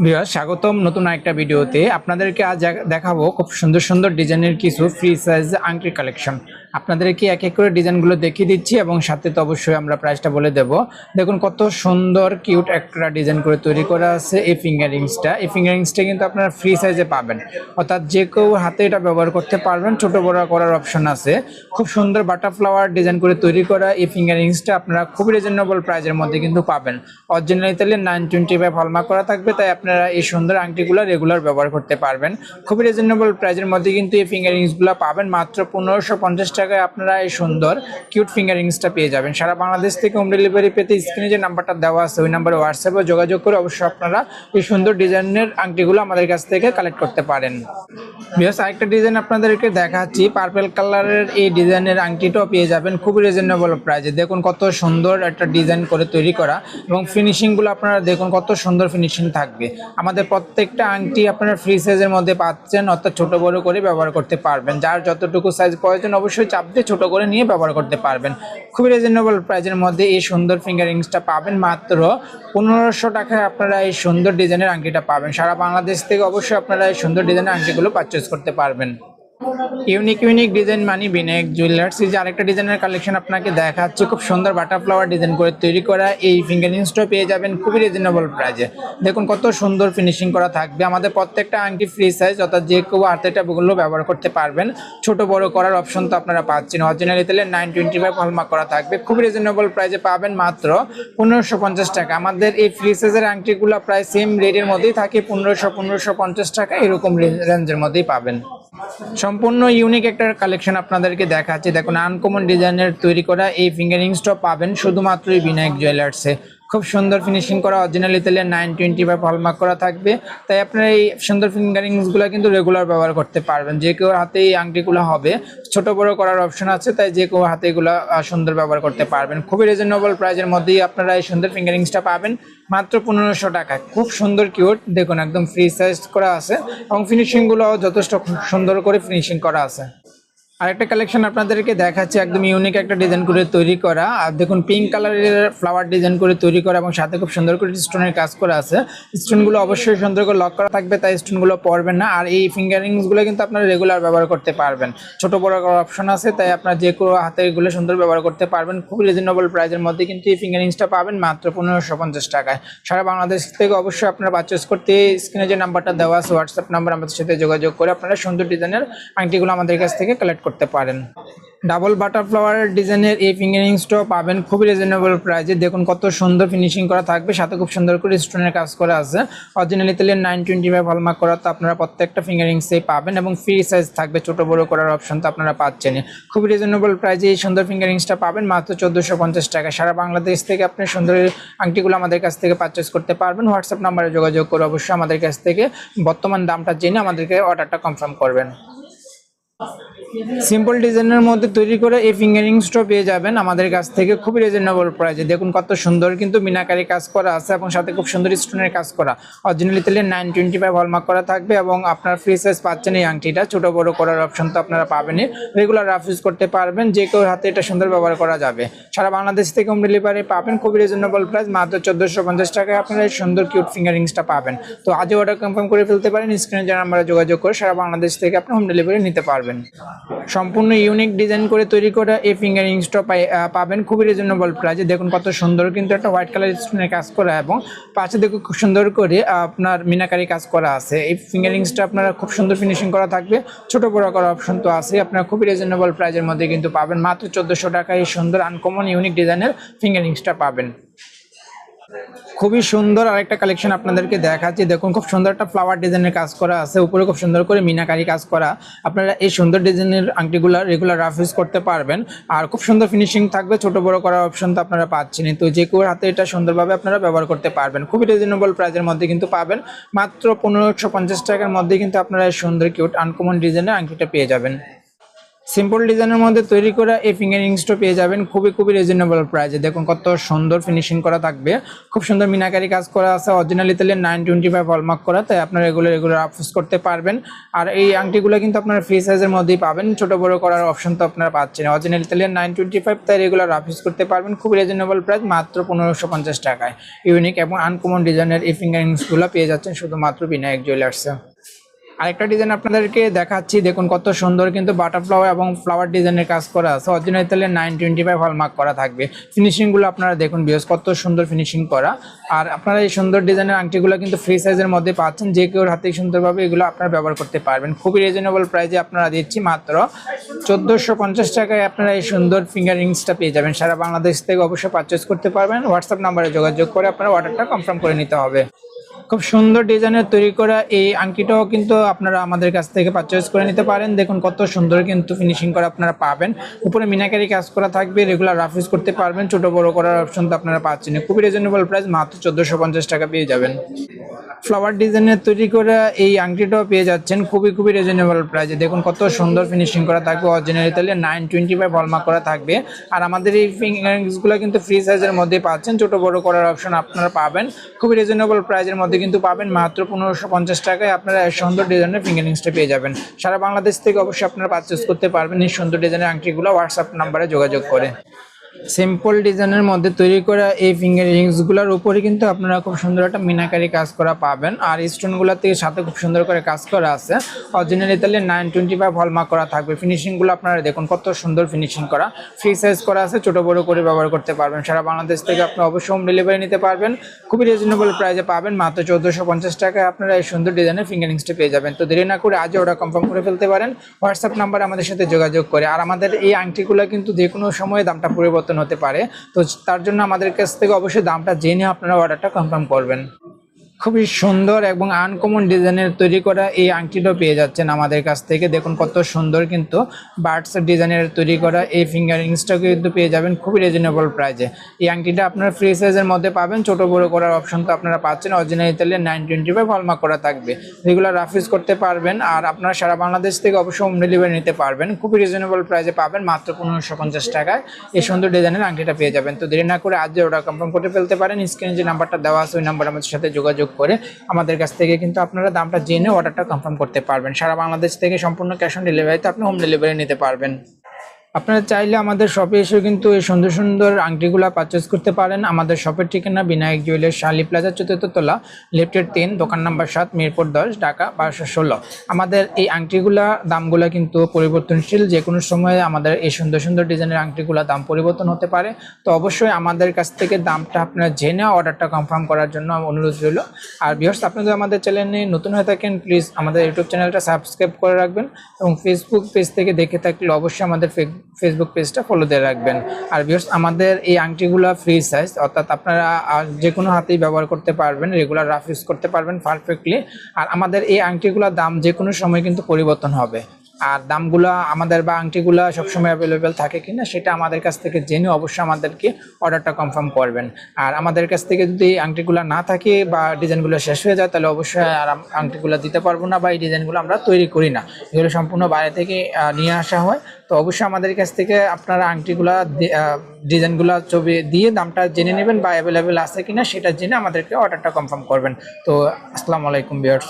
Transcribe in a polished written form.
Viewers, স্বাগতম নতুন আরেকটা ভিডিওতে। আপনাদেরকে আজ দেখাবো খুব সুন্দর সুন্দর ডিজাইনের কিছু ফ্রি সাইজ আংটির কালেকশন। আপনাদেরকে এক এক করে ডিজাইনগুলো দেখিয়ে দিচ্ছি এবং সাথে তো অবশ্যই আমরা প্রাইসটা বলে দেব। দেখুন কত সুন্দর কিউট একটা ডিজাইন করে তৈরি করা আছে এই ফিঙ্গারিংসটা। এই ফিঙ্গারিংসটা কিন্তু আপনারা ফ্রি সাইজে পাবেন, অর্থাৎ যে কেউ হাতে এটা ব্যবহার করতে পারবেন, ছোট বড় করার অপশন আছে। খুব সুন্দর বাটারফ্লাওয়ার ডিজাইন করে তৈরি করা এই ফিঙ্গারিংসটা আপনারা খুব রিজনেবল প্রাইজের মধ্যে কিন্তু পাবেন। অরিজিনাল ইতালিয়ান 925 হলমার্ক করা থাকবে, তাই আপনারা এই সুন্দর আংটিগুলো রেগুলার ব্যবহার করতে পারবেন। খুবই রিজনেবল প্রাইজের মধ্যে কিন্তু এই ফিঙ্গারিংসগুলো পাবেন। মাত্র 1550 টাকায় আপনারা এই সুন্দর কিউট ফিঙ্গারিংসটা পেয়ে যাবেন। সারা বাংলাদেশ থেকে হোম ডেলিভারি পেতে স্ক্রিনে যে নাম্বারটা দেওয়া আছে ওই নাম্বারে হোয়াটসঅ্যাপে যোগাযোগ করে অবশ্যই আপনারা এই সুন্দর ডিজাইনের আংটিগুলো আমাদের কাছ থেকে কালেক্ট করতে পারেন। ভিউয়ার্স, আরেকটা ডিজাইন আপনাদেরকে দেখাচ্ছি। পার্পল কালারের এই ডিজাইনের আংটিটাও পেয়ে যাবেন খুবই রিজনেবল প্রাইজে। দেখুন কত সুন্দর একটা ডিজাইন করে তৈরি করা এবং ফিনিশিংগুলো আপনারা দেখুন কত সুন্দর ফিনিশিং থাকবে। আমাদের প্রত্যেকটা আংটি আপনারা ফ্রি সাইজের মধ্যে পাচ্ছেন, অর্থাৎ ছোট বড় করে ব্যবহার করতে পারবেন। যার যতটুকু সাইজ প্রয়োজন অবশ্যই চাপ দিয়ে ছোট করে নিয়ে ব্যবহার করতে পারবেন। খুবই রিজনেবল প্রাইজের মধ্যে এই সুন্দর ফিঙ্গারিংসটা পাবেন। মাত্র 1500 টাকায় আপনারা এই সুন্দর ডিজাইনের আংটিটা পাবেন। সারা বাংলাদেশ থেকে অবশ্যই আপনারা এই সুন্দর ডিজাইনের আংটিগুলো পারচেজ করতে পারবেন। ইউনিক ডিজাইন মানি বিনায়ক জুয়েলার্স। এই যে আরেকটা ডিজাইনের কালেকশন আপনাকে দেখাচ্ছি। খুব সুন্দর বাটারফ্লাওয়ার ডিজাইন করে তৈরি করা এই ফিঙ্গারিংসটা পেয়ে যাবেন খুবই রিজনেবল প্রাইজে। দেখুন কত সুন্দর ফিনিশিং করা থাকবে। আমাদের প্রত্যেকটা আংটি ফ্রি সাইজ, অর্থাৎ যে কেউ হাতেটা গুলো ব্যবহার করতে পারবেন। ছোট বড় করার অপশন তো আপনারা পাচ্ছেন। অরিজিনাল ইতালিয়ান 925 হলমার্ক করা থাকবে, খুবই রিজনেবল প্রাইজে পাবেন মাত্র 1550 টাকা। আমাদের এই ফ্রি সাইজের আংটিগুলো প্রায় সেম রেটের মধ্যেই থাকে, 1550 টাকা এরকম রেঞ্জের মধ্যেই পাবেন। সম্পূর্ণ ইউনিক একটা কালেকশন আপনাদেরকে দেখাচ্ছি। দেখুন আনকমন ডিজাইনের তৈরি করা এই ফিঙ্গারিংসটা পাবেন শুধুমাত্র বিনায়ক জুয়েলার্সে। খুব সুন্দর ফিনিশিং করা অরিজিনাল ইতালিয়ান 925 হলমার্ক করা থাকবে, তাই আপনারা এই সুন্দর ফিঙ্গারিংসগুলো কিন্তু রেগুলার ব্যবহার করতে পারবেন। যে কেউ হাতে এই আংটিগুলো হবে, ছোট বড় করার অপশন আছে, তাই যে কেউ হাতে এগুলো সুন্দর ব্যবহার করতে পারবেন। খুবই রিজনেবল প্রাইজের মধ্যেই আপনারা এই সুন্দর ফিঙ্গারিংসটা পাবেন মাত্র 1500 টাকা। খুব সুন্দর কিউট, দেখুন একদম ফ্রি সাইজ করা আছে এবং ফিনিশিংগুলো যথেষ্ট সুন্দর করে ফিনিশিং করা আছে। আরেকটা কালেকশন আপনাদেরকে দেখাচ্ছি, একদম ইউনিক একটা ডিজাইন করে তৈরি করা। আর দেখুন পিঙ্ক কালারের ফ্লাওয়ার ডিজাইন করে তৈরি করা এবং সাথে খুব সুন্দর করে স্টোনের কাজ করা আছে। স্টোনগুলো অবশ্যই সুন্দর করে লক করা থাকবে, তাই স্টোনগুলো পড়বেন না। আর এই ফিঙ্গারিংসগুলো কিন্তু আপনারা রেগুলার ব্যবহার করতে পারবেন। ছোট বড় করার অপশন আছে, তাই আপনারা যে কোনো হাতে এগুলো সুন্দর ব্যবহার করতে পারবেন। খুব রিজনেবল প্রাইজের মধ্যে কিন্তু এই ফিঙ্গারিংসটা পাবেন মাত্র 1550 টাকায়। সারা বাংলাদেশ থেকে অবশ্যই আপনারা পারচেস করতে স্ক্রিনে যে নাম্বারটা দেওয়া আছে হোয়াটসঅ্যাপ নাম্বার, আমাদের সাথে যোগাযোগ করে আপনারা সুন্দর ডিজাইনের আংটিগুলো আমাদের কাছ থেকে কালেক্ট করতে পারেন। ডাবল বাটারফ্লাওয়ার ডিজাইনের এই ফিঙ্গারিংসটাও পাবেন খুবই রিজনেবল প্রাইজে। দেখুন কত সুন্দর ফিনিশিং করা থাকবে, সাথে খুব সুন্দর করে স্টোনের কাজ করা আছে। অরিজিনাল ইতালিয়ান 925 হলমার্ক করা, তো আপনারা প্রত্যেকটা ফিঙ্গারিংসেই পাবেন এবং ফ্রি সাইজ থাকবে, ছোট বড় করার অপশন তো আপনারা পাচ্ছেন। খুবই রিজনেবল প্রাইজে এই সুন্দর ফিঙ্গারিংসটা পাবেন মাত্র 1450 টাকা। সারা বাংলাদেশ থেকে আপনি সুন্দর আংটিগুলো আমাদের কাছ থেকে পারচেস করতে পারবেন। হোয়াটসঅ্যাপ নাম্বারে যোগাযোগ করে অবশ্যই আমাদের কাছ থেকে বর্তমান দামটা জেনে আমাদেরকে অর্ডারটা কনফার্ম করবেন। সিম্পল ডিজাইনের মধ্যে তৈরি করে এই ফিঙ্গারিংসটা পেয়ে যাবেন আমাদের কাছ থেকে খুবই রিজনেবল প্রাইজে। দেখুন কত সুন্দর কিন্তু মিনাকারি কাজ করা আছে এবং সাথে খুব সুন্দর স্টোনের কাজ করা। অরিজিনাল ইতালিয়ান 925 হলমার্ক করা থাকবে এবং আপনার ফ্রি সাইজ পাচ্ছেন এই আংটিটা। ছোট বড় করার অপশন তো আপনারা পাবেনই, রেগুলার রাফ ইউজ করতে পারবেন। যে কেউ হাতে এটা সুন্দর ব্যবহার করা যাবে। সারা বাংলাদেশ থেকে হোম ডেলিভারি পাবেন খুবই রিজনেবল প্রাইস, মাত্র 1450 টাকায় আপনারা এই সুন্দর কিউট ফিঙ্গারিংসটা পাবেন। তো আজও অর্ডার কনফার্ম করে ফেলতে পারেন, স্ক্রিনে যে নাম্বারে যোগাযোগ করে সারা বাংলাদেশ থেকে আপনি হোম ডেলিভারি নিতে পারবেন। সম্পূর্ণ ইউনিক ডিজাইন করে তৈরি করা এই ফিঙ্গারিংসটা পাবেন খুবই রিজনেবল প্রাইজে। দেখুন কত সুন্দর কিন্তু একটা হোয়াইট কালার স্টোনের কাজ করা এবং পাশে দেখুন খুব সুন্দর করে আপনার মিনাকারি কাজ করা আছে। এই ফিঙ্গারিংসটা আপনারা খুব সুন্দর ফিনিশিং করা থাকবে, ছোট বড় করার অপশন তো আছে। আপনারা খুবই রিজনেবল প্রাইজের মধ্যে কিন্তু পাবেন মাত্র 1400 টাকায় এই সুন্দর আনকমন ইউনিক ডিজাইনের ফিঙ্গারিংসটা পাবেন। খুবই সুন্দর আরেকটা কালেকশন আপনাদেরকে দেখাচ্ছি। দেখুন খুব সুন্দর একটা ফ্লাওয়ার ডিজাইনের কাজ করা আছে, উপরে খুব সুন্দর করে মিনাকারি কাজ করা। আপনারা এই সুন্দর ডিজাইনের আংটিগুলো রেগুলার রাফ ইউজ করতে পারবেন আর খুব সুন্দর ফিনিশিং থাকবে, ছোট বড় করার অপশন তো আপনারা পাচ্ছেন। তো যে কেউ হাতে এটা সুন্দরভাবে আপনারা ব্যবহার করতে পারবেন। খুবই রিজনেবল প্রাইজের মধ্যে কিন্তু পাবেন মাত্র 1550 টাকার মধ্যে কিন্তু আপনারা এই সুন্দর কিউট আনকমন ডিজাইনের আংটিটা পেয়ে যাবেন। সিম্পল ডিজাইনের মধ্যে তৈরি করা এই ফিঙ্গার রিংসটা পেয়ে যাবেন খুবই রিজনেবল প্রাইসে। দেখুন কত সুন্দর ফিনিশিং করা থাকবে, খুব সুন্দর মিনাকারি কাজ করা আছে, অরিজিনাল ইতালিয়ান 925 হলমার্ক করা, তাই আপনারা রেগুলার আফিস করতে পারবেন। আর এই আংটিগুলো কিন্তু আপনারা ফ্রি সাইজের মধ্যেই পাবেন, ছোট বড় করার অপশন তো আপনারা পাচ্ছেন। অরিজিনাল ইতালিয়ান 925, তাই রেগুলার আফিস করতে পারবেন, খুবই রিজনেবল প্রাইস, মাত্র 1550 টাকায়। ইউনিক এবং আনকমন ডিজাইনের এই ফিঙ্গার রিংসগুলো পেয়ে যাচ্ছেন শুধুমাত্র বিনায়ক জুয়েলার্সে। আরেকটা ডিজাইন আপনাদেরকে দেখাচ্ছি, দেখুন কত সুন্দর কিন্তু বাটারফ্লাওয়ার এবং ফ্লাওয়ার ডিজাইনের কাজ করা আছে, অরিজিনাল ইতালিয়ান 925 হলমার্ক করা থাকবে। ফিনিশিংগুলো আপনারা দেখুন ভিউয়ার্স, কত সুন্দর ফিনিশিং করা। আর আপনারা এই সুন্দর ডিজাইনের আংটিগুলো কিন্তু ফ্রি সাইজের মধ্যে পাচ্ছেন, যে কেউ হাতে সুন্দরভাবে এগুলো আপনারা ব্যবহার করতে পারবেন। খুবই রিজনেবল প্রাইসে আপনারা দিচ্ছি, মাত্র 1450 টাকায় আপনারা এই সুন্দর ফিঙ্গার রিংসটা পেয়ে যাবেন। সারা বাংলাদেশ থেকে অবশ্যই পারচেস করতে পারবেন। হোয়াটসঅ্যাপ নাম্বারে যোগাযোগ করে আপনারা অর্ডারটা কনফার্ম করে নিতে হবে। খুব সুন্দর ডিজাইনের তৈরি করা এই আংটিটাও কিন্তু আপনারা আমাদের কাছ থেকে পারচেজ করে নিতে পারেন। দেখুন কত সুন্দর কিন্তু ফিনিশিং করা আপনারা পাবেন, উপরে মিনাকারি কাজ করা থাকবে, রেগুলার রাফ ইউজ করতে পারবেন, ছোট বড় করার অপশন তো আপনারা পাচ্ছেন। খুবই রিজনেবল প্রাইস, মাত্র 1450 টাকা পেয়ে যাবেন। ফ্লাওয়ার ডিজাইনের তৈরি করা এই আংটিটাও পেয়ে যাচ্ছেন খুবই রিজনেবল প্রাইসে। দেখুন কত সুন্দর ফিনিশিং করা থাকবে, অরিজিনাল ইতালিয়ান 925 হলমার্ক করা থাকবে। আর আমাদের এই ফিঙ্গারিংসগুলো কিন্তু ফ্রি সাইজের মধ্যে পাচ্ছেন, ছোট বড় করার অপশন আপনারা পাবেন, খুবই রিজনেবল প্রাইসের মধ্যে কিন্তু পাবেন। মাত্র 1550 টাকায় আপনারা এই সুন্দর ডিজাইনের ফিঙ্গারিংসটা পেয়ে যাবেন। সারা বাংলাদেশ থেকে অবশ্যই আপনারা পারচেজ করতে পারবেন এই সুন্দর ডিজাইনের আংটিগুলো হোয়াটসঅ্যাপ নাম্বারে যোগাযোগ করে। সিম্পল ডিজাইনের মধ্যে তৈরি করা এই ফিঙ্গার রিংসগুলোর উপরে কিন্তু আপনারা খুব সুন্দর একটা মিনাকারি কাজ করা পাবেন। আর স্টোনগুলোর থেকে সাথে খুব সুন্দর করে কাজ করা আছে, অরিজিনাল ইতালিয়ান 925 হলমার্ক করা থাকবে। ফিনিশিংগুলো আপনারা দেখুন কত সুন্দর ফিনিশিং করা, ফ্রি সাইজ করা আছে, ছোট বড় করে ব্যবহার করতে পারবেন। সারা বাংলাদেশ থেকে আপনি অবশ্যই হোম ডেলিভারি নিতে পারবেন, খুবই রিজনেবল প্রাইসে পাবেন। মাত্র 1450 টাকায় আপনারা এই সুন্দর ডিজাইনের ফিঙ্গার রিংসটা পেয়ে যাবেন। তো দেরি না করে আজ অর্ডার কনফার্ম করে ফেলতে পারেন হোয়াটসঅ্যাপ নাম্বারে আমাদের সাথে যোগাযোগ করে। আর আমাদের এই আংটিগুলো কিন্তু যে কোনো সময়ে দামটা পরিবর্তন হতে পারে, তো তার জন্য আমাদের কাছ থেকে অবশ্যই দামটা জেনে আপনারা অর্ডারটা কনফার্ম করবেন। খুবই সুন্দর এবং আনকমন ডিজাইনের তৈরি করা এই আংটিটাও পেয়ে যাচ্ছেন আমাদের কাছ থেকে। দেখুন কত সুন্দর কিন্তু বার্ডস ডিজাইনের তৈরি করা এই ফিঙ্গার রিংসটাও কিন্তু পেয়ে যাবেন খুবই রিজনেবল প্রাইসে। এই আংটিটা আপনারা ফ্রি সাইজের মধ্যে পাবেন, ছোট বড় করার অপশন তো আপনারা পাচ্ছেন, অরিজিনাল ইতালিয়ান 925 হলমার্ক করা থাকবে, রেগুলার রাফ ইউজ করতে পারবেন। আর আপনারা সারা বাংলাদেশ থেকে অবশ্যই হোম ডেলিভারি নিতে পারবেন, খুবই রিজনেবল প্রাইসে পাবেন। মাত্র 1550 টাকায় এই সুন্দর ডিজাইনের আংটিটা পেয়ে যাবেন। তো দেরি না করে আজ অর্ডার কনফার্ম করে ফেলতে পারেন। স্ক্রিনে যে নাম্বারটা দেওয়া আছে ওই নাম্বার আমাদের সাথে যোগাযোগ করে আমাদের কাছ থেকে কিন্তু আপনারা দামটা জেনে অর্ডারটা কনফার্ম করতে পারবেন। সারা বাংলাদেশ থেকে সম্পূর্ণ ক্যাশ অন ডেলিভারিতে আপনি হোম ডেলিভারি নিতে পারবেন। আপনারা চাইলে আমাদের শপে এসে কিন্তু এই সুন্দর আংটিগুলো পারচেস করতে পারেন। আমাদের শপের ঠিকানা বিনায়ক জুয়েলার্স, শালি প্লাজা, 4th তলা, লেফটের 3, দোকান নাম্বার 7, মিরপুর 10, ঢাকা 1216। আমাদের এই আংটিগুলা দামগুলো কিন্তু পরিবর্তনশীল, যে কোনো সময় আমাদের এই সুন্দর ডিজাইনের আংটিগুলা দাম পরিবর্তন হতে পারে। তো অবশ্যই আমাদের কাছ থেকে দামটা আপনারা জেনে অর্ডারটা কনফার্ম করার জন্য অনুরোধ রইল। আর ভিউয়ার্স, আপনারা আমাদের চ্যানেলে নতুন হয়ে থাকেন প্লিজ আমাদের ইউটিউব চ্যানেলটা সাবস্ক্রাইব করে রাখবেন, এবং ফেসবুক পেজ থেকে দেখে থাকলে অবশ্যই আমাদের ফেসবুক পেজটা ফলো দিয়ে রাখবেন। আর ভিউয়ার্স, আমাদের এই আংটিগুলো ফ্রি সাইজ, অর্থাৎ আপনারা যে কোনো হাতেই ব্যবহার করতে পারবেন, রেগুলার রাফ ইউজ করতে পারবেন পারফেক্টলি। আর আমাদের এই আংটিগুলোর দাম যে কোনো সময় কিন্তু পরিবর্তন হবে। আর দামগুলো আমাদের বা আংটিগুলো সবসময় অ্যাভেলেবেল থাকে কিনা সেটা আমাদের কাছ থেকে জেনে অবশ্যই আমাদেরকে অর্ডারটা কনফার্ম করবেন। আর আমাদের কাছ থেকে যদি আংটিগুলো না থাকে বা ডিজাইনগুলো শেষ হয়ে যায়, তাহলে অবশ্যই আর আংটিগুলো দিতে পারবো না, বা এই ডিজাইনগুলো আমরা তৈরি করি না, এগুলো সম্পূর্ণ বাইরে থেকে নিয়ে আসা হয়। তো অবশ্যই আমাদের কাছ থেকে আপনারা আংটিগুলো ডিজাইনগুলো ছবি দিয়ে দামটা জেনে নেবেন, বা অ্যাভেলেবেল আছে কিনা সেটা জেনে আমাদেরকে অর্ডারটা কনফার্ম করবেন। তো আসসালামু আলাইকুম ভিউয়ার্স।